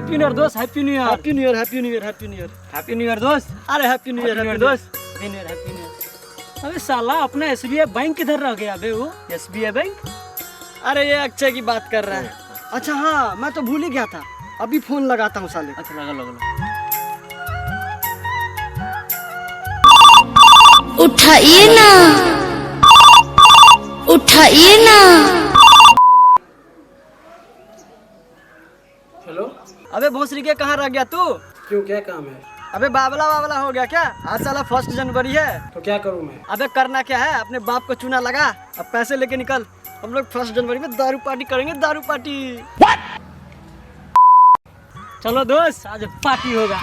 Happy new year दोस्त, happy new year, happy new year, happy new year, happy new year, happy new year दोस्त। अरे happy new year, happy new year दोस्त, happy new year, happy new year. अबे साला अपना SBI bank किधर रह गया बे? वो एसबीआई बैंक? अरे ये अक्षय की बात कर रहा है। अच्छा हाँ, मैं तो भूल ही गया था, अभी फोन लगाता हूँ साले। अच्छा लगा लगा। उठाइए ना, उठाइए ना। हेलो। अबे भोसरी के कहाँ रह गया तू? क्यों, क्या काम है? अबे बावला बावला हो गया क्या? आज साला 1 जनवरी है। तो क्या करूं मैं? अबे करना क्या है, अपने बाप को चूना लगा, अब पैसे लेके निकल। हम लोग 1 जनवरी में दारू पार्टी करेंगे, दारू पार्टी। चलो दोस्त, आज पार्टी होगा।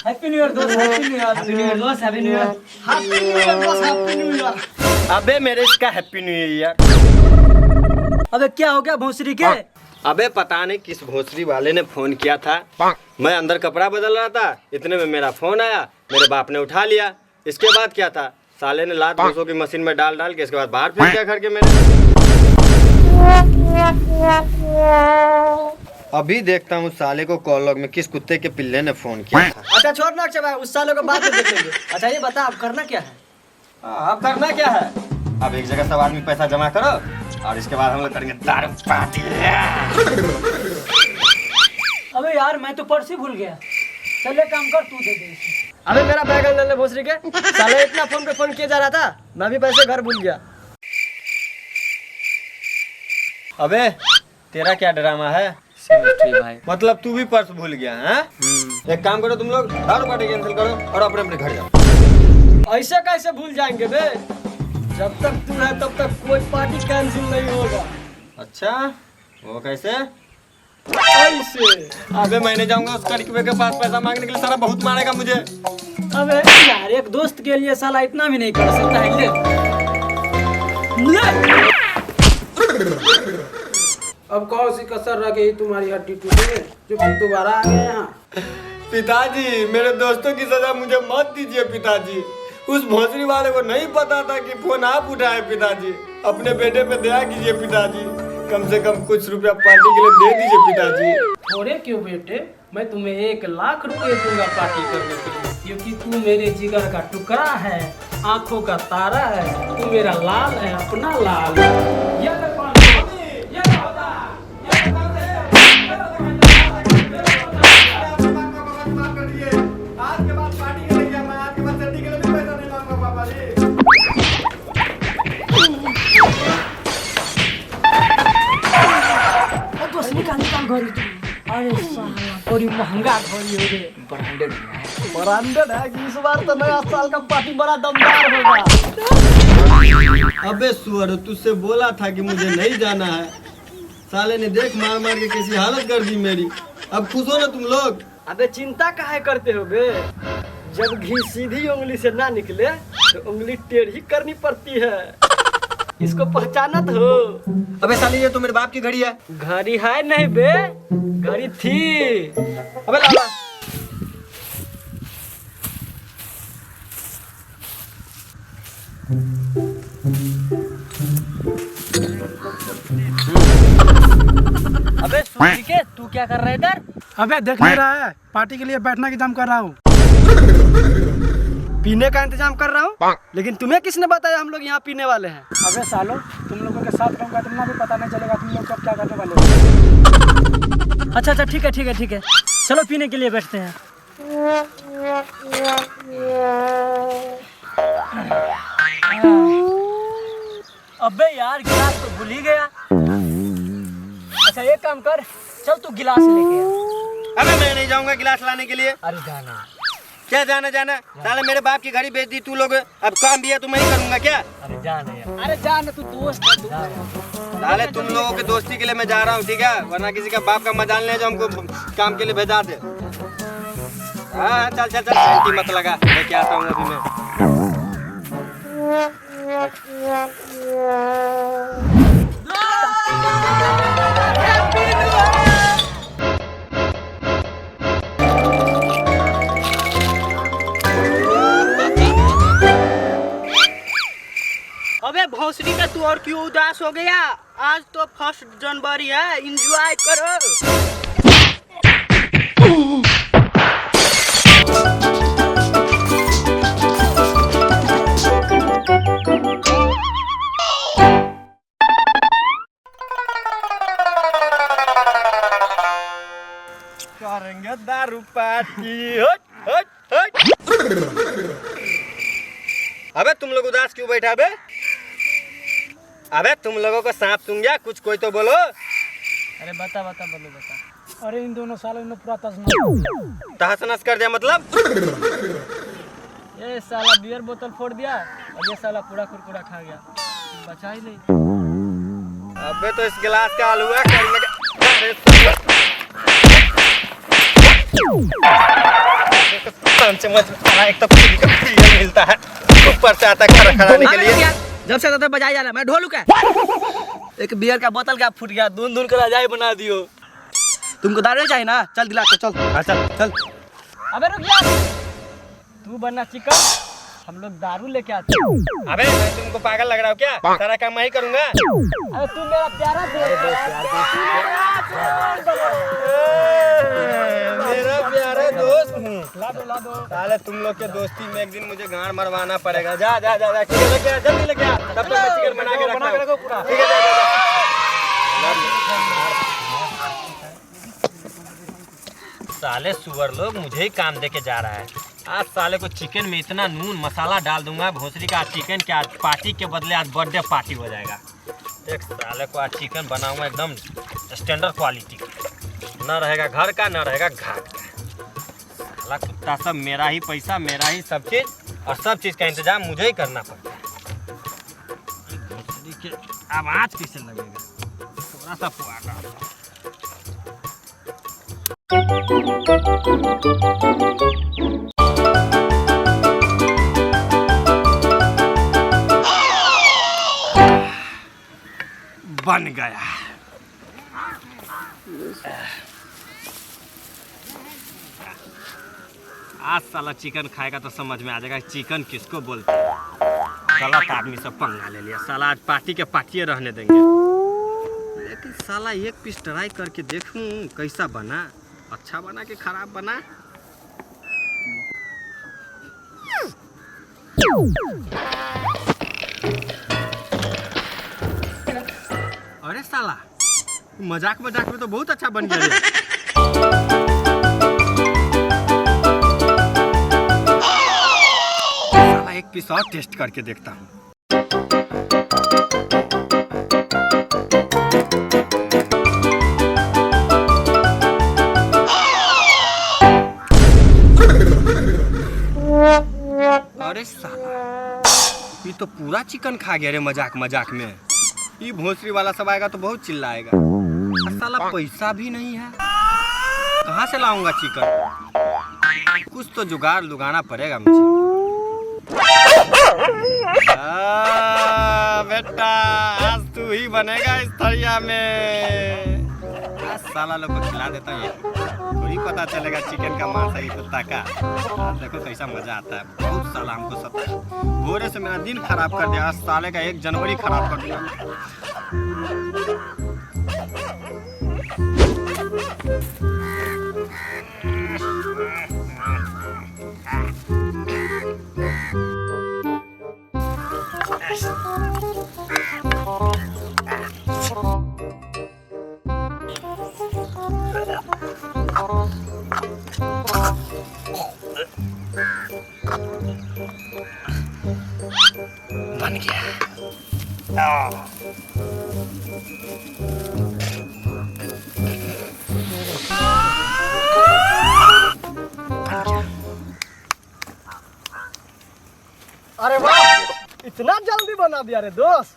हैप्पी न्यू ईयर दोस्त, happy new year, happy new year दोस्त, happy new year, happy new year boss, happy new year. अबे मेरे इसका हैप्पी न्यू ईयर। अबे क्या हो गया भोसरी के? अबे पता नहीं किस भोसरी वाले ने फोन किया था, मैं अंदर कपड़ा बदल रहा था, इतने में मेरा फोन आया, मेरे बाप ने उठा लिया। इसके बाद क्या था, साले ने लात 200 की मशीन में डाल के इसके बाद बाहर फेंक दिया घर के मेरे। अभी देखता हूँ साले को कॉल लॉग में किस कुत्ते के पिल्ले ने फोन किया था। अच्छा छोड़ ना अक्षय भाई, उस सालों को बाद में देखेंगे। अच्छा ये बता, अब करना क्या है? अब करना क्या है, अब एक जगह सब आदमी पैसा जमा करो और इसके बाद हम लोग करेंगे दारू पार्टी। अबे यार मैं तो पर्स ही भूल गया। चले काम कर, तू दे दे इसे। अबे मेरा बैगन ले ले भोसरी के, साले इतना फोन पे फोन किया जा रहा था, मैं भी पैसे घर भूल गया। अबे तेरा क्या ड्रामा है भाई? मतलब तू भी पर्स भूल गया है? एक काम करो तुम लोग, दारू पार्टी कैंसिल करो और अपने अपने घर जाओ। ऐसे कैसे भूल जाएंगे बे? जब तक तू है तब तक कोई पार्टी कैंसिल नहीं होगा। अच्छा वो कैसे? ऐसे। अबे मैंने जाऊंगा उस कड़कवे के पास पैसा मांगने के लिए, सारा बहुत मारेगा मुझे। अबे यार एक दोस्त के लिए साला इतना भी नहीं कर सकता है। ले अब कौन सी कसर रह गई तुम्हारी हड्डी टूटे जो फिर दोबारा आ गए यहाँ? पिताजी मेरे दोस्तों की सजा मुझे मत दीजिए पिताजी, उस भोसरी वाले को नहीं पता था कि फोन आप उठाए पिताजी, अपने बेटे पे दया कीजिए पिताजी, कम से कम कुछ रुपया पार्टी के लिए दे दीजिए पिताजी। थोड़े क्यों बेटे, मैं तुम्हें 1 लाख रुपए दूंगा पार्टी करने के लिए, क्योंकि तू मेरे जिगर का टुकड़ा है, आंखों का तारा है, तू मेरा लाल है, अपना लाल। अरे साला बड़ी महंगा घड़ी हो गए, ब्रांडेड है। ब्रांडेड है कि इस बार तो नया साल का पार्टी बड़ा दमदार होगा। अबे सुअर तुझसे बोला था कि मुझे नहीं जाना है, साले ने देख मार मार के कैसी हालत कर दी मेरी। अब खुश हो ना तुम लोग? अबे चिंता काहे करते हो बे? जब घी सीधी उंगली से ना निकले तो उंगली टेढ़ी करनी पड़ती है, इसको पहचानत हो? अबे साले ये तो मेरे बाप की घड़ी है। घड़ी है नहीं बे, घड़ी थी। अबे लाला अबे सूजी के तू क्या कर रहा है इधर? अबे देख नहीं रहा है, पार्टी के लिए बैठना की इंतजाम कर रहा हूँ। पीने का इंतजाम कर रहा हूँ, लेकिन तुम्हें किसने बताया हम लोग यहाँ पीने वाले हैं? अबे सालो तुम लोगों के साथ रहूंगा, तुमने भी पता नहीं चलेगा तुम लोग कब क्या करने वाले हो। अच्छा अच्छा ठीक है ठीक है ठीक है, चलो पीने के लिए बैठते हैं। अबे यार गिलास तो भूल ही गया। अच्छा एक काम कर, चल तू गिलास लेके आ। अबे मैं नहीं जाऊंगा गिलास लाने के लिए। अरे जाना। क्या जाना जाना, साले मेरे बाप की घड़ी बेच दी तू लोग, अब काम भी है तो मैं ही करूंगा क्या? अरे जाना यार। अरे जान, तू दोस्त है तू। साले तुम लोगों की दोस्ती के लिए मैं जा रहा हूँ, ठीक है, वरना किसी का बाप का मजाल नहीं है जो हमको काम के लिए भेजा दे। हाँ चल चल चल, मत लगा, मैं क्या आता हूँ अभी मैं। अबे भोसड़ी का तू और क्यों उदास हो गया? आज तो 1 जनवरी है, एंजॉय करो। करेंगे दारू पार्टी। हट हट हट। अबे तुम लोग उदास क्यों बैठा बे? अबे तुम लोगों को सांप सूंघ गया? कुछ कोई तो बोलो। अरे बता बता। अरे इन दोनों सालों ने पूरा तहस नहस कर दिया मतलब? ये साला बियर बोतल फोड़ दिया और ये साला पूरा कुरकुरा खा गया, बचा ही नहीं। अबे तो इस गिलास का हलवा करने का एक तो मिलता है, ऊपर से आता है खराने के लिए। जब से तो बजाई जा रहा मैं ढोलू क्या? एक बियर का बोतल क्या फूट गया, धुन धुन कर रजाई बना दियो। तुमको दारू चाहिए ना? चल दिला के चल। चल चल। अबे रुक जा, तू बनना चिकन, हम लोग दारू लेके आते हैं। अबे मैं तुमको पागल लग रहा हूँ क्या? सारा काम मैं ही करूँगा। अरे तू मेरा प्यारा मेरा प्यारा दोस्त हूँ। ला दो। साले तुम लोग के दोस्ती में एक दिन मुझे गांड मरवाना पड़ेगा। जा जा जा जा, चिकन लेके आ, जल्दी लेके आ। तब तक मैं चिकन बना के रखो पूरा। ठीक है, जा जा जा। साले सुअर लोग मुझे ही काम दे के जा रहा है। आज साले को चिकन में इतना नून मसाला डाल दूंगा, भोसड़ी का चिकन के आज पार्टी के बदले आज बर्थडे पार्टी हो जाएगा। एक साले को आज चिकन बनाऊंगा एकदम स्टैंडर्ड क्वालिटी का, न रहेगा घर का न रहेगा घाट का। साला कुत्ता सब मेरा ही पैसा, मेरा ही सब चीज, और सब चीज का इंतजाम मुझे ही करना पड़ता है। भोसड़ी के आवाज कैसे लगेगा? थोड़ा सा पुआगा बन गया। आज साला चिकन खाएगा तो समझ में आ जाएगा चिकन किसको बोलते हैं। गलत आदमी से पंगा ले लिया। साला आज पार्टी के पार्टी रहने देंगे, लेकिन साला एक पीस ट्राई करके देखूं कैसा बना, अच्छा बना कि खराब बना। अरे साला मजाक मजाक में तो बहुत अच्छा बन गया ये। साला एक पीस और टेस्ट करके देखता हूँ। अरे साला ये तो पूरा चिकन खा गया रे मजाक मजाक में। ये भोसड़ी वाला सब आएगा तो बहुत चिल्लाएगा। साला पैसा भी नहीं है, कहाँ से लाऊंगा चिकन? कुछ तो जुगाड़ लगाना पड़ेगा मुझे। बेटा आज तू ही बनेगा इस थरिया में। आज साला लोग को खिला देता है, थोड़ी पता चलेगा चिकन का मांस है कुत्ता का। आज देखो कैसा मजा आता है। बहुत साला हमको सब भोरे से मेरा दिन खराब कर दिया। आज साले का 1 जनवरी खराब कर दिया। बन गया। अरे वाह, इतना जल्दी बना दिया रे दोस्त।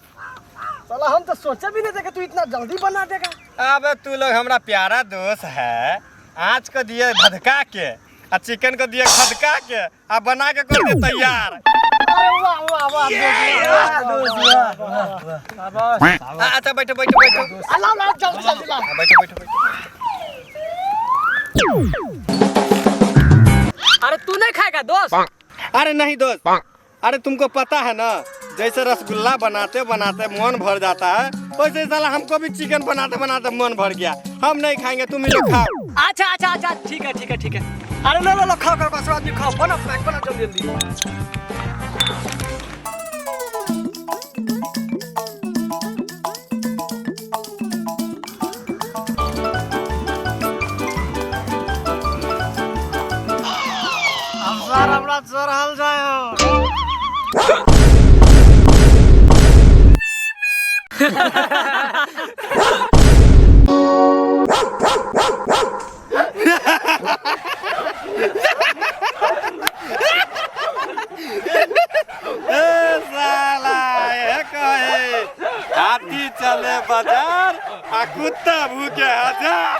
साला हम तो सोचे भी नहीं थे कि तू इतना जल्दी बना देगा। अब तू लोग हमारा प्यारा दोस्त है। आज को दिए भदका के और चिकन को दिए खदका के, अब बना के कर दिए तैयार। अच्छा बैठो बैठो बैठो बैठो बैठो बैठो। अरे तू नहीं खाएगा दोस्त? अरे नहीं दोस्त, अरे तुमको पता है ना, जैसे रसगुल्ला बनाते बनाते मन भर जाता है, वैसे साला हमको भी चिकन बनाते बनाते मन भर गया। हम नहीं खाएंगे, तुम ही लोग खाओ। अच्छा अच्छा अच्छा ठीक है ठीक है ठीक है। अरे लो लो लो खाओ खाओ बस आदमी खाओ, बना पैक बना जल्दी जल्दी। हमरा चढ़ल जाए साला ये कहे हाथी चले बाजार आ कुत्ता भूखे हजार।